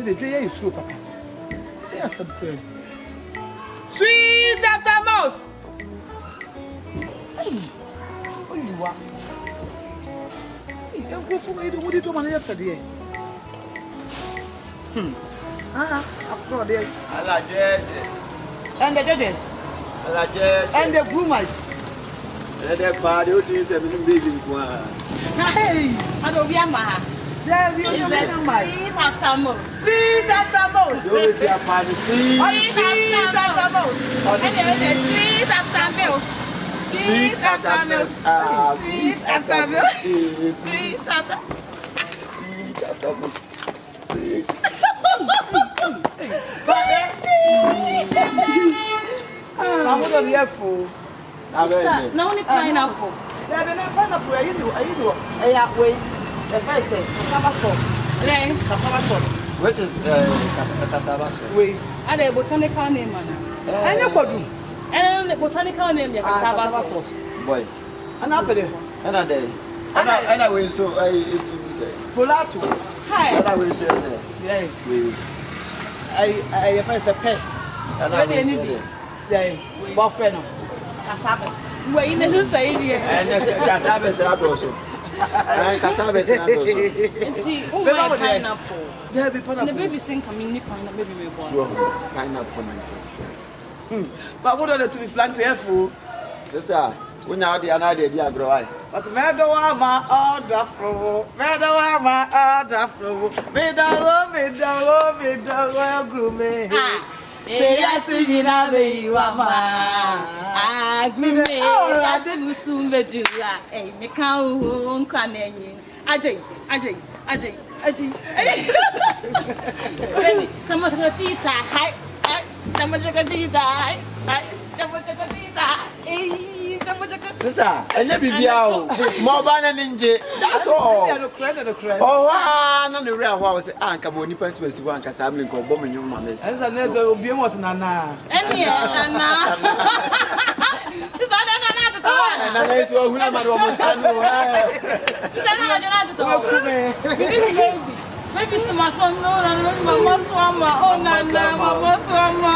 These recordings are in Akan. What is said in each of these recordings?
the day is true, Papa. Yes, some cream. Sweet after mouse. Hey, what you are? Hey, don't go for me. What do you do, man? Yesterday. After all, day. And the judges. And the Grumas. And the party, which is a big one. Hey, I don't be a man. There we Sweet after most. Sweet after most. Sweet after most. Sweet after most. Sweet after milk. Sweet after milk. Sweet after milk. Sweet after. Sweet after milk. I'm going to be a fool. No only pineapple. There be no pineapple. You know. Wait. The first thing, cassava sauce. Cassava sauce. Which is cassava sauce? Wait. And the botanical name, man. And you could do. And the botanical name, the cassava sauce. Boy. And I put it. And I day. And I will so I say. Polato. Hi. And I will say. Yeah. I find a pet. And I will say. Yeah. Buffalo. Cassavas. Wait, in the say and cassavas are also. And cassavas are also. And see, oh, pineapple. There be pineapple. The baby sing coming, pineapple, baby will born. Sure. Pineapple. But what are to be flank careful? Sister, when you are the another grow I. But Madama order flow. Madama order flow. Medalo, Gruma. Say, I see you now, baby, Mama. Ah, me, I said, we soon be you. Eh, me can't come in. Ajay. Someone to eat. Hi. Someone to eat. Hi. Sister, and you be out. More banana ninja. That's all. Oh, no, the real house. Uncle, when you pass with one Cassam called Bombing your mother. As another will be more than Nana. And yeah, it's not another time. And I saw who I'm almost maybe so much fun. No, Mama Swama. Oh, Nana, Mama Swama.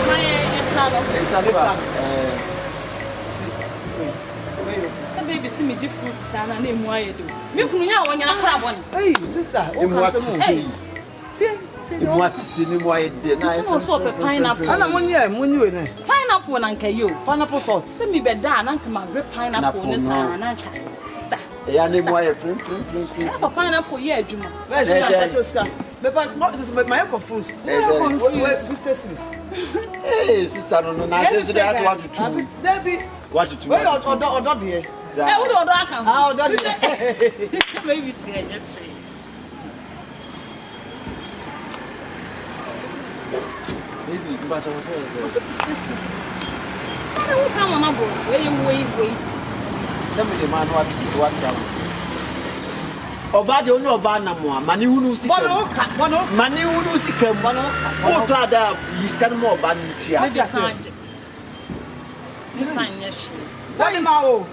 My some baby see me different to Sana name why you do. Me kunya when you crab one. Hey, sister, what to see? What to see? Why did I swap a pineapple? And I'm 1 year, Pineapple and you. Pineapple sauce. Send me bed down and come out pineapple in the sun. Sister. Yeah, name why flim. Have a pineapple, yeah, Juma. But my uncle fools. Hey, sister, no, that's what you do. What you do? Where or not here? How done it? Maybe it's here. Maybe, but I was saying, come on, wait. tell me the man what Oba de ono oba na mo mani hunu sika mani hunu sika mo o klada yiska mo oba ntua me sanje me fanya shi wani ma o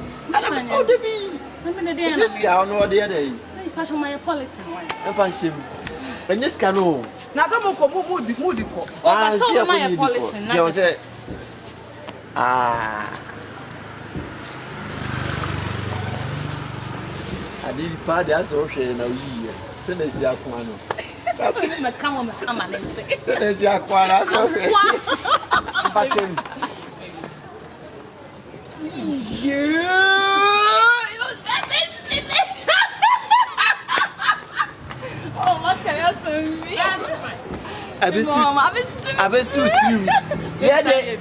o de bi me de na this guy no de dey e pa so my quality one e fa shim enye sika no na ta mo ko mudi ko o so my quality na je say Adi pa de aso hwe na yi se na si akwa no that's me come on na se na si akwa na aso hwe patem oh my god so me abesu trim yeah de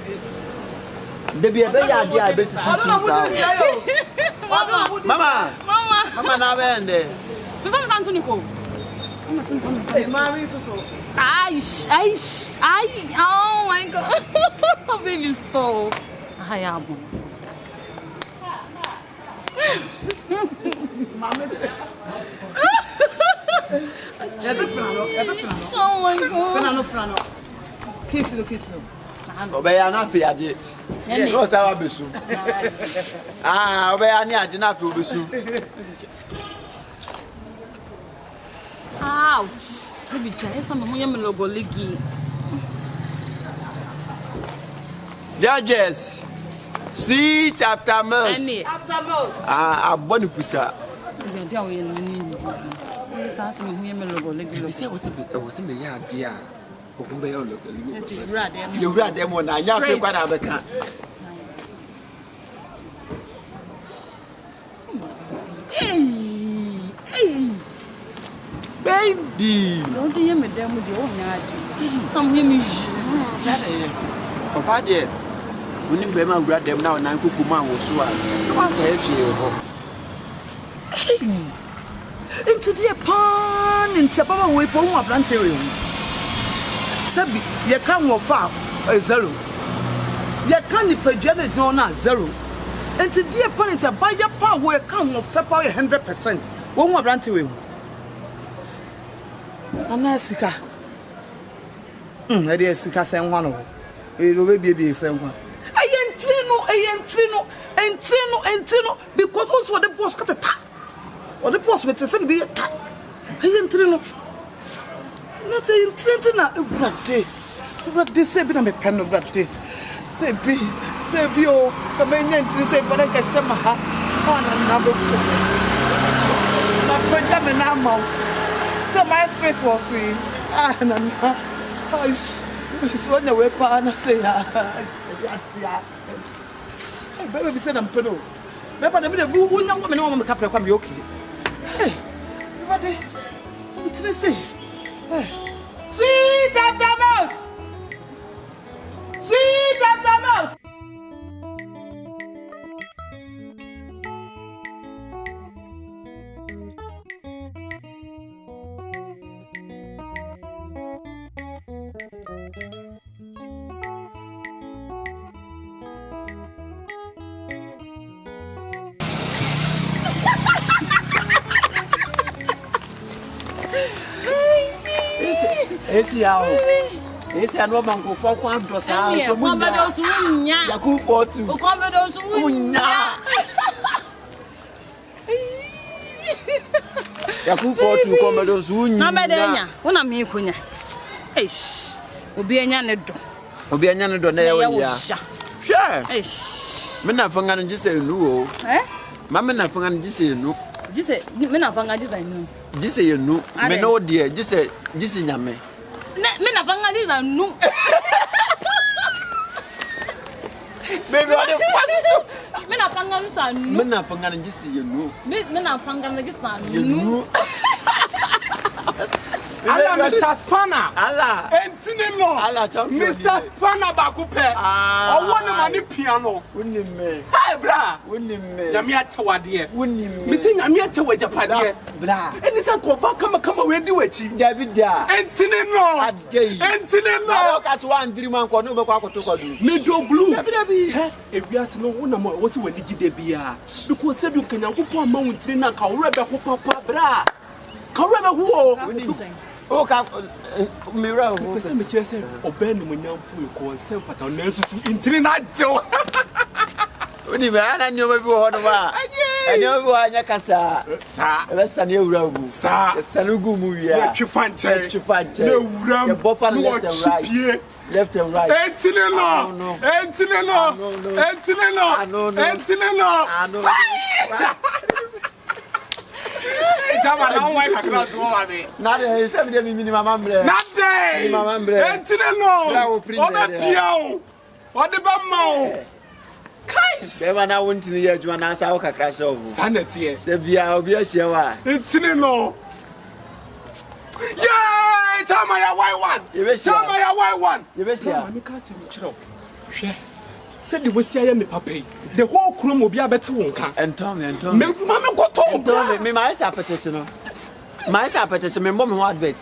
be be ya dia abesu Mama na bende. Me vamos Antonico. Mama Santoni. Hey, mommy so. Ai. Oh my god. Baby stop. Ai amo. Mama. Oh my god. Frano. Kiss no. Obeya na fi aje. No sa wa besu. Obeya ni aje na fi obesu. Ouch. Maybe Chinese some of logo leggy. Judges, sweet after most. After most. Ah, bonu pusa. Say what's in the yard, dear. You read them when I know what I can. Hey, baby. Don't hear me them with your own yard. Some hear me. Papa, dear. When you remember them now, and Uncle Kumasi was so. Into the pan in Tababa, we put one planterium. Sabi, you can't go far, zero. You can't pay Janet no, not zero. Into the pan, it's a buyer power where come of 100%. One more planterium. Anasika. I did Sika send one of it will be same one. I ain't Trino, because also the boss got a tap. Or the boss with the be a tap. I ain't Trino. Not saying Trina, Ratty, say, but I'm a pen of Ratty. Say, be, oh, come in and say, but I can shama on another. Not Benjamin Amo. The my stress was sweet. Ah, no, it's one away, Pana say, yeah. Baby said I'm pedo. Remember the video who young woman on the captain can be okay. Hey, everybody, what's this say? Sweet after mouse! Sweet after mouse! Esse é nova mango for quando sai so munya. Ya ku fotu. O come do munya. Ya ku fotu come do munya. Na medenya, wona me kunya. Eish. Obi anya ne do. Obi anya ne do na ya wo ya. Sure. Eish. Me na fanga no gise nu o. Ma me na fanga no gise nu. Gise me na fanga gise nu. Gise ye nu. Me no de gise nyame. Me na fanga gise nu. Baby, what the fuck? Me na fanga gise nu. Me na fanga no gise ye nu. Me na fanga no gise nu. Allah Mr. Spanner. Allah. Entine no. Allah champion. Mr. Spanner bakupe. Owo mani piano. Woni me. Hey bra. Woni me. Nyame atewade. Woni me. Me say nyame atewajapade. Bra. Eni san ko ba kama we di wachi. David da. Entine no. Adei. Entine no. Na ka so wan diri man ko no be kwa akoto kwadu. Me do blue. David. Ewiase no wona mo wo se wani gide bia. Because se bi kanyankopon ama wontiri na ka wura be ho papa bra. Ka wura be ho. O ka mira o. Pese me kire se oba ni munyamfo e ko nsem fata na susu intiri na jew. Oni me ana nyoma bi ho no ba. Enyo bi wa nya kasa. Sa. E be sa na ewura gu. Sa. Sanugu mu wi a. Twifanche. Twifanche. Na ewura. E bofa left and right. Left and right. Entine no. Entine no. Entine no. Entine no. Ano. Jama na why kakra to wa me. Na de se bi de mi mama mbre. Na dey. Mama mbre. Entine no. Bra wo print. O be piao. O de ba ma o. Kais. Be ma na wontini ye adwuma na asa wo kakra se wo. Sanete. De bia obi ahia wa. Entine no. Yeah, Jama ya why one. Jama ya why one. Ye be sia. Mami ka se mi kire o. Hwe. Se de wosia ye me papa yi. The whole krom obi abete won ka. Entom. Me mami goto. Entom me ma esa petese no. Ma esa petese me mbom ho advert.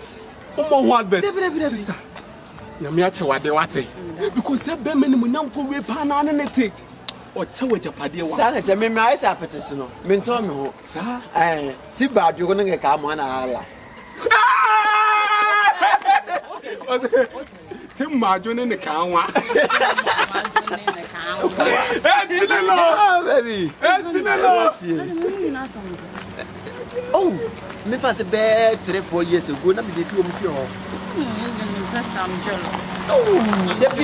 Omo ho advert. Debi. Sister. Na me ache wade wate. Because se be me ni munyamfo we pa na ne te. O che wajapade wa. Sa na te me ma esa petese no. Me ntom me ho. Sa si ba adwo no ngeka mo na hala. Tim Marjone ne kanwa. Entine no, baby. Entine no. Oh, me fast bad 3-4 years ago. Na be dey do me fear. I'm jealous. Oh, baby,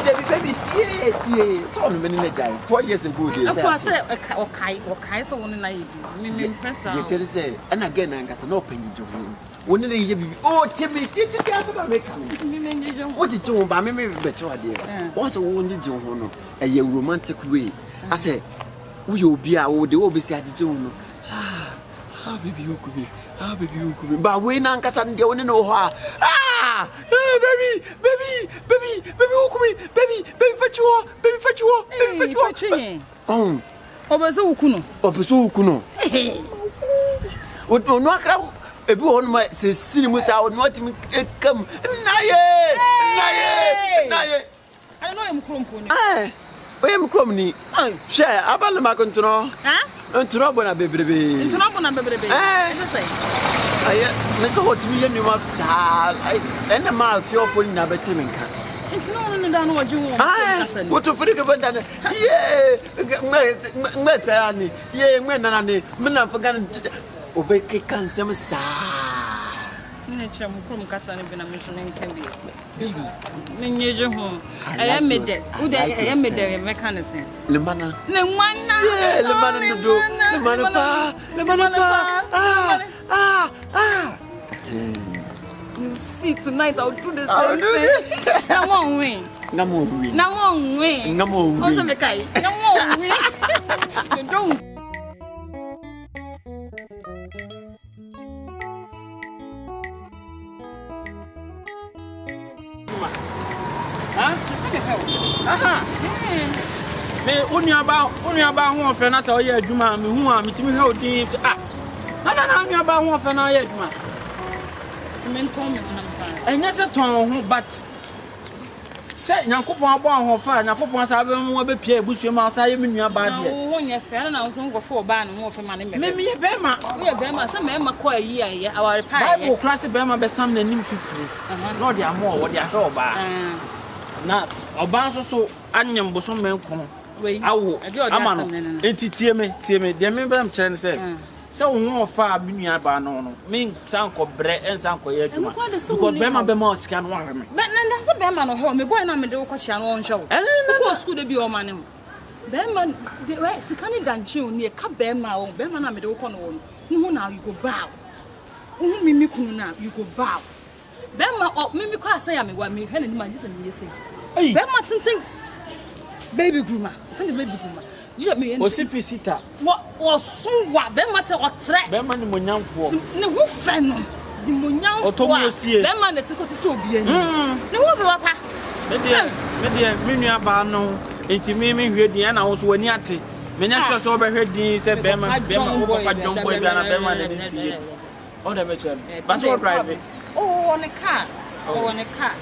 tie. So no many na jai. 4 years ago dey. Of course, okay, so one na you. Me impress am. You tell say, and again angasa no panyi je ho. Woni na ye bibi. Oh, timi, aso na make am. Me nje ho. Wo je ho ba me be che wade. Wo so wo nje ho no. Eye romantic way. I say, wo ye obi a wo de wo be si ajeje ho no. Baby you could be. Baby you could be. But we na angasa nde woni no ho a. Baby, who come baby, fetch you. Oh, Obeso ukuno. What no crab? Ebi on my say cinema sa o not me come. Naye. I don't know him krompo ni. Oye m krom ni. Share abale makontrono. Ntro bona bebrebe. Say. Aye, me so what me you map sa. And ma feel for na beti menka. It's no down what you want. What to forget about that? Me ye me na me na forget obey kansem sa. Nature from Cassan been a mission can be. Baby, home. I am made there. Would I am made there mechanism? Le mana You see, tonight I'll do the same thing. I won't win. No more win. Also, the guy. No more win. You don't. Me only about one for not all year, Juma, me who are meeting me how deep. No, about one for now yet, Juma. And that's a tongue, but say, Nakopo born her, Nakopo has a peer, bush your mouse, I mean your body. When you're fair, and I was on for ban more for money. Maybe a Bema, some Emma quite a year, our Bible class of Bema, but some name free. No, they are more what they are all about. Now, a bounce so onion was some men come. I will, I'm tear me, the member I'm trying to say. So more far be near Banon, mean Sanko bread and Sanko yet. Because Bema can warn me. But that's a Bema home, me boy, and I'm a do what on show. And of could be your man. Bema, the way Sikani Danchu near Cap Bema, Bema, I'm a do on. No, now you go bow. Mimi Kuna, you go bow. Bema or Mimi class say I'm a one me, and my listen, you say. Bema think baby Gruma, friend baby Gruma. You me and Osipita. What was so what? Bema te or track. Bema ni monyam for. No who friend no. The monyam for. Bema ne tiko ti so bia ni. Ne wo be papa. Me nua ba no. Enti me hwe din na wo so wani ate. Me nya so be hwe din se Bema wo fa John boy bia na Bema ne ntie. All the mecha. But so drive. Oh, on a car. On a car.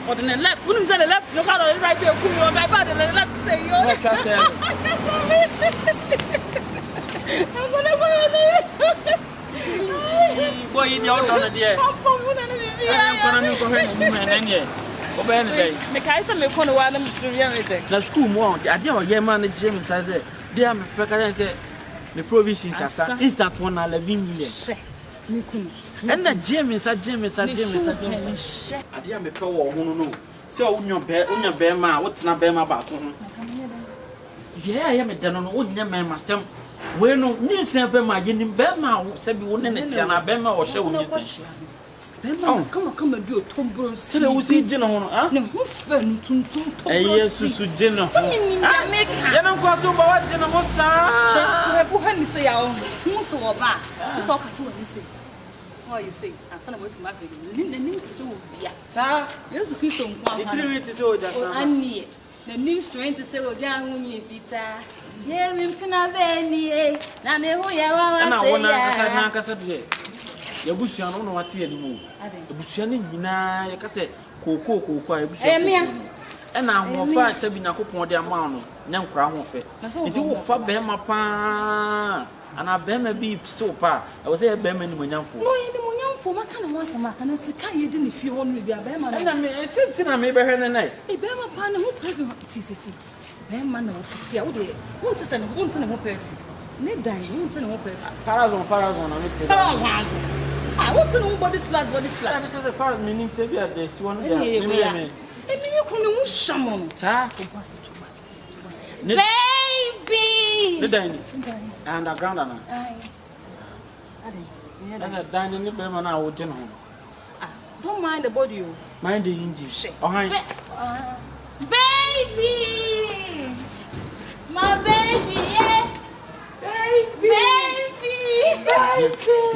Or on the left. When you say the left, look out right there. Come on, my God, the left say you. I'm gonna go. Boy, in your honor, dear. I'm going to go ahead and here. Obey day. Make I say, make one of them to reality. The school more. The idea of your man, James, I said, they are frequent. The provisions are instant 111 years. And the James, I dear me power, no. So, on your bear, what's not bear about? Yeah, I am a done on old man myself. Well, no, near Saint my yin Bema, said you wouldn't it, and I Bema or show you. Come and do a Tom Bruce. Say, I see General, no, who fell to yes, to General. I don't go so bad, General, sir. Who had me say, who's so bad? It's all cut to listen. You say, and son of what's my baby, the name to so, yeah, sir. There's a piece of 1 to so that I need the new strain to say, well, young Peter. Yeah, we can have any, Nana, who you are. And I want to say, your bush, I don't know what you do. The bushani, you can say, Coco, and I will find Sabina Copo de Amano, Nam Crown of it. It will for Bema Pa. And I bear be so far. I was a bearman when I'm for. No, any for what kind of was a mark, and it's a kind you didn't if you want with your bearman. And I mean, it's in a maybe her night. A bearman pan who present TTT. Bearman of Tia would want to send a woman who perfume. Ne Daina, you tell me Parazon, I'm not Parazon. I want to know body splash. Because the parrot meaning say be at this one. Me you couldn't shaman. Sir, Baby. the Daina. Underground, Anna. That's a dining in Berman, I would general. Don't mind the body, you. Mind the engine. Baby! My baby, yeah! Baby!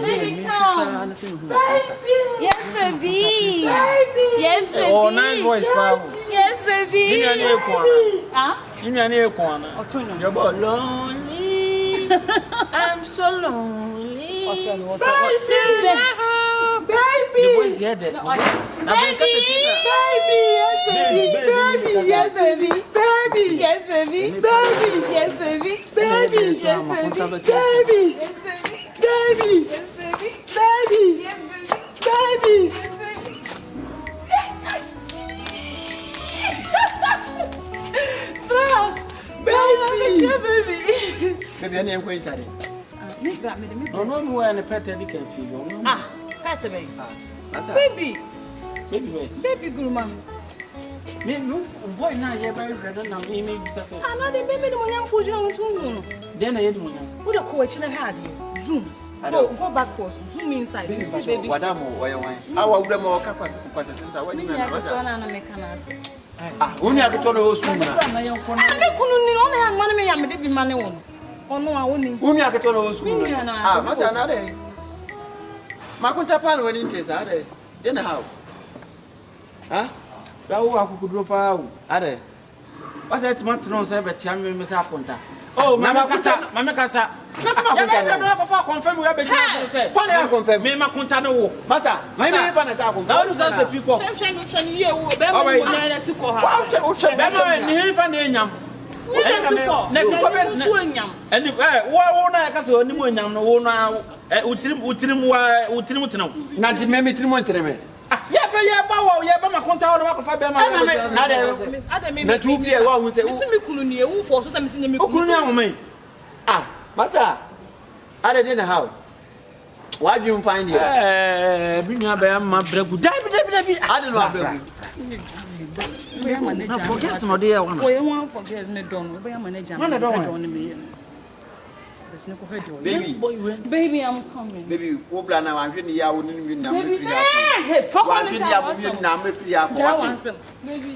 Baby, come! Yes, baby! Yes, baby! Oh, nice voice, Pablo. Yes, baby! Give me an ear corner. Huh? Give me an ear corner. You're about lonely. I'm so lonely. What's up? Baby! The voice there. Baby! Yes, baby! Baby! Yes, baby! Baby! Yes, baby! Baby! Yes, baby! Baby! Yes, baby! Baby! Yes, baby! Baby! Yes, baby! Baby! Baby, I need to inside. No, no, and a pet education. Ah, that's a baby. Baby. Baby Gruma. Me, no, boy, now you're very red and I'm aiming. Another baby, when I'm for you. Then I had one. What a coach in a had you. Zoom. Go backwards. Zoom inside. Baby. What am I? Our would have more capacity since I went in. Only I could tell you, I'm not money. I'm a money one. Oh, no, I only. Only I could tell you, ah, Massa, another. Makunta Pan when it is, are they? Then how? Huh? I could drop out. Are they? What's that month? No, sir, but I'm Miss Akonta. Oh, Mamma Casa. That's my confirm. We have been say. Why I confirm? Me, Makunta, no. Massa, my name is Akonta. Now, that's the people. Why do you find here? Bring your my bregu. I don't know. I forget some of the one. Oh, you won't forget me, don't. Be a manager. Man, I don't. Baby, I'm coming. Baby, who plan now? I'm feeling ya wouldn't win now. Baby,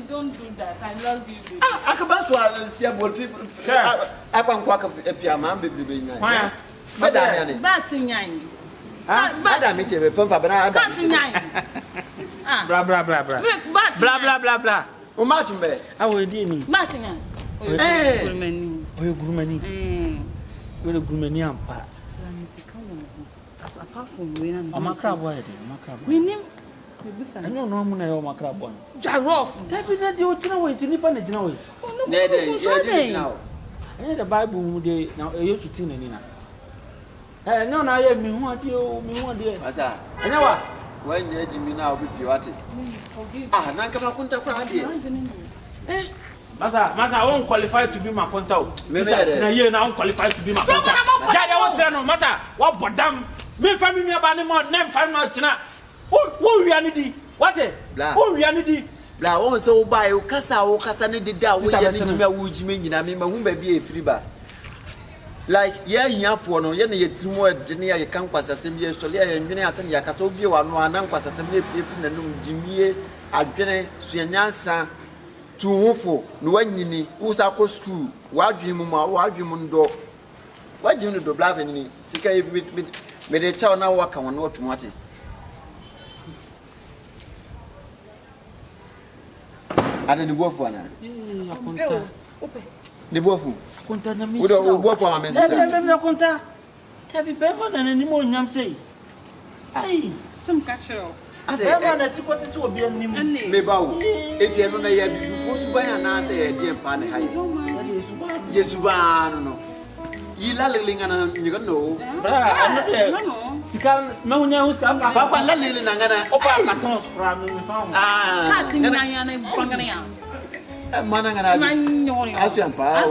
don't do that. I love you. I can pass while see about people. I can't walk up a piano, baby. Madam, That's in Yang. Madam, it's a phone, but I That's in Yang. Blah, blah, blah, blah. Blah, blah, blah, blah. Oh, Martin Bay. I will do me. Martin. Hey, Grumani. We're a Grumanian part. Apart from winning, I'm a crab. We name. I don't know when I own my crab one. Jaroff. That is that you know it in the now. I had a Bible now. I used to think in it. No, I have me one dear. I know when you're Jimmy now with you at it. Ah, Nanka Masa, I won't qualify to be my contact. Maybe a year now qualified to be my contact. I won't say no, Masa. What but damn? Me family about the more name 5 months now. Who reality? What it? Who reality? Blah, one so by Okasa, Okasani did that with Jimmy, I mean, my womb be a free bar. Like, yeah, you have for no, you two more Genia, you can't pass a similar story, and you know, send Yakatobio and one pass a similar people in the room, Jimmy, I've been a Sianasa. To Wofo, no one yini, who's a cost true, why dream, why dream do? Why do you do blavin? Sika made a child now work on what to watch it. I didn't go for one. The Bofu. We don't work for a message. Have you better than any more young say? Aye, some catcher. I don't what is so be a name. Mebao, it's a no, you force by an answer, dear Pan. Yes, no. You lalling and you can know. Sikan, no one else come back. Papa Lalling and Opa Matons cram in the farm. Ah, Mananga, as your pa.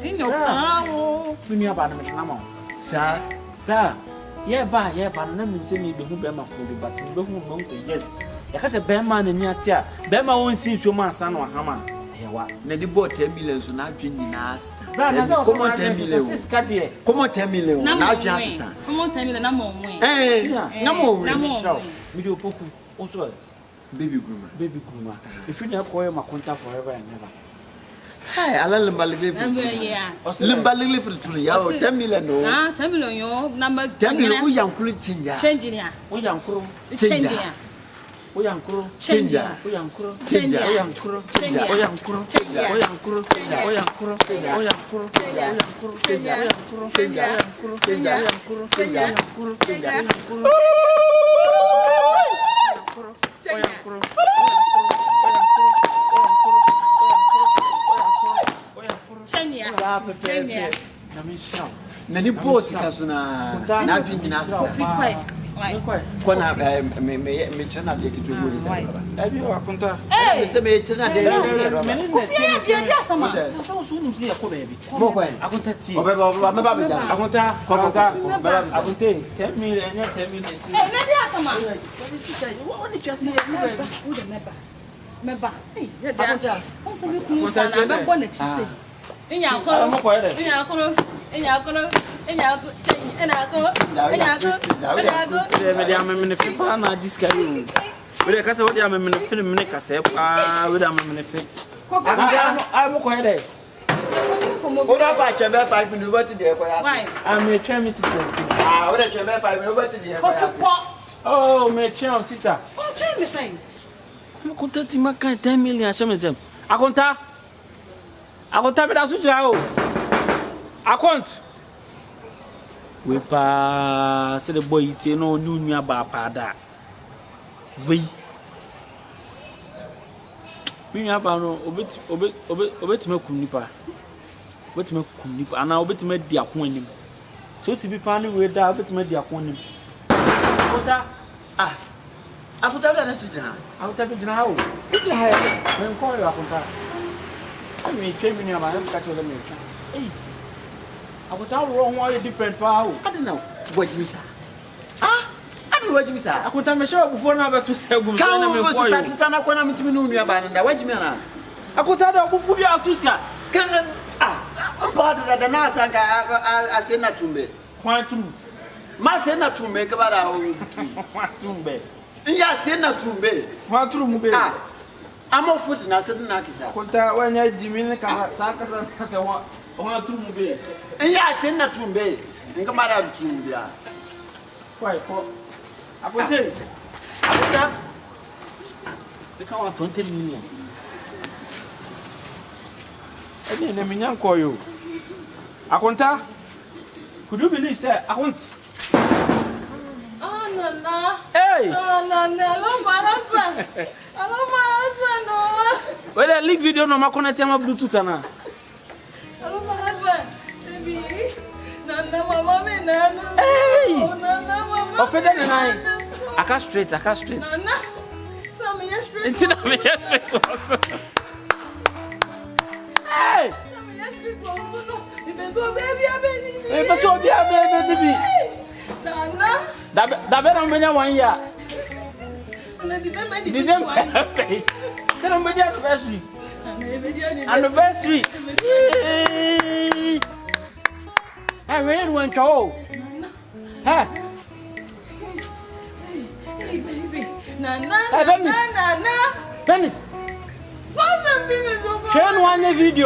In your town. We knew about the mama. Sir. Yeah, but no means any be who be my food, but you go home to yes. Because a bear man in your tear, Bema won't see your man, son or hammer. Na the boat 10 million so now drinking nas. Come on, 10 million. Come on, 10 million. Now just come on, 10 million. No more. We do Opoku also. Baby Gruma. If you never call my contact forever and never. Hey, I love Limbaligli. Limbaligli for 2 years. 10 million. 10 million. Your number 10 million. We young crew changing ya. We young crew changing. We young crew change. We young crew change. We young crew change. We young crew change. We young crew change. We young crew change. We young crew change. We young crew change. We young crew change. We young crew change. We young crew change. We young crew change. Nani boss kasuna na dwin na sa kona me chana de kitu go isa abi Akonta me se me chana de Ko fi dia dia sama so so nim si yakoba bi mo kwa Akonta ti o be ba be da Akonta Akonta 10 million anya 10 million na dia sama woni twase meba Akonta on se me ku sa na be bo na chise Akonta be da so jira o. Akont. We pa se the boy tie no ni nua ba pa da. We. Mi nua ba no obeti makum nipa. Obeti makum nipa ana obeti ma di akon anim. So ti bi pa ni we da obeti ma di akon anim. Akonta. Akonta da na so jira. Akonta be jira o. Iti ha ya. Men ko yo Akonta. Ami 3 million ma am catch them. Hey. Akonta wrong why different pa o. I don't know. What you say? I don't know what you say. Akonta me show before na beto segum so na me ko yo. Sasa na kona mtimi no nua ba na what you mean na? Akonta da bufu bi atuska. Kan ba da na sanka asena tumbe. Kwantum. Ma sena tumbe ka ba da o tu. Kwantumbe. Ya sena tumbe. Kwantum be. Amo foot na se na kisa. Akonta wanya jimi ka saka sa wa trum be. Ya sena tumbe. Nka ma da tumbe ya. Kwai ko. Akonta. They can want 20 million. I didn't mean young call you. Akonta. Could you believe that? No. Hey! No. Hello, my husband. No. Well, that link video no makona tema Bluetooth ana. Hello, my husband. Baby. Nana, mama, nana. Hey! Nana, mama. Opeda nana. Aka straight. Nana. Tell me straight. Intina me straight also. Hey! Tell me straight also. No. If so baby, baby. If so baby. Nana. Da be na menya 1 year. December. Tell me the anniversary. Anniversary. I really want to. Hey. Hey, baby. Nana. Bernice. Bernice. What's up, baby? Share one video.